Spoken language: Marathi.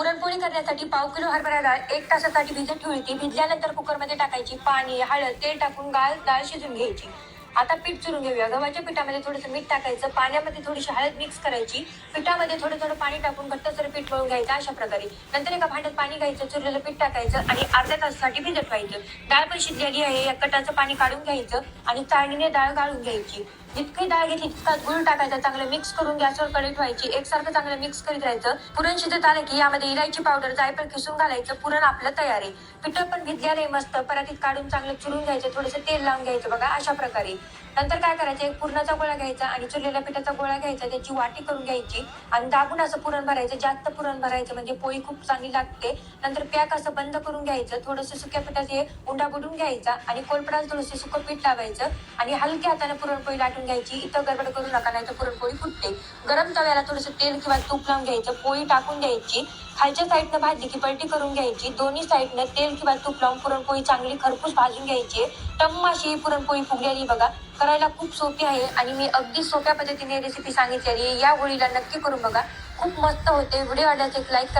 पुरणपोळी करण्यासाठी 1/2 किलो हरभरा डाळ 1 तासासाठी भिजत ठेवली ती. भिजल्यानंतर कुकरमध्ये टाकायची. पाणी, हळद, तेल टाकून डाळ शिजून घ्यायची. आता पीठ चुरून घेऊया. गव्हाच्या पिठामध्ये थोडंसं मीठ टाकायचं. पाण्यामध्ये थोडीशी हळद मिक्स करायची. पिठामध्ये थोडं थोडं पाणी टाकून घट्टसर पीठ मळून घ्यायचं अशा प्रकारे. नंतर एका भांड्यात पाणी घ्यायचं, चुरलेलं पीठ टाकायचं आणि अर्ध्या तासासाठी भिजत ठेवायचं. डाळ पण शिजलेली आहे. या कटाचं पाणी काढून घ्यायचं आणि चाळणीने डाळ गाळून घ्यायची. जितकी डाळ घेतली तितका गुळ टाकायचा. चांगलं मिक्स करून गॅसवर कढई ठेवायची. एकसारखं चांगलं मिक्स करीत राहायचं. पुरण शिजत आलं की यामध्ये इलायची पावडर, जायफळ किसून घालायचं. पुरण आपलं तयार आहे. पिठं पण भिजलेलं आहे मस्त. परातीत काढून चांगलं चुरून घ्यायचं. थोडंसं तेल लावून घ्यायचं बघा अशा प्रकारे. नंतर काय करायचं, एक पुरणाचा गोळा घ्यायचा आणि चुरलेल्या पिठाचा गोळा घ्यायचा. त्याची वाटी करून घ्यायची आणि दाबून असं पुरण भरायचं. जास्त पुरण भरायचं म्हणजे पोळी खूप चांगली लागते. नंतर पॅक असं बंद करून घ्यायचं. थोडंसं सुक्या पिठाचे उंडा बुडून घ्यायचा आणि कोलपडाला थोडंसं सुकं पीठ लावायचं आणि हलक्या हाताने पुरणपोळी लाटून घ्यायची. इथं गडबड करू नका, नाही तर पुरणपोळी फुटते. गरम तव्याला थोडंसं तेल किंवा तूप लावून घ्यायचं. पोळी टाकून द्यायची. खालच्या साईडनं भाजली की पलटी करून घ्यायची. दोन्ही साईडनं तेल किंवा तूप लावून पुरणपोळी चांगली खरपूस भाजून घ्यायची. टम्म अशी पुरणपोळी फुगलेली बघा. करायला खूप सोपी आहे आणि मी अगदी सोप्या पद्धतीने रेसिपी सांगितलेली आहे. या होळीला नक्की करून बघा, खूप मस्त होते. व्हिडिओ आवडल्यास एक लाईक करा.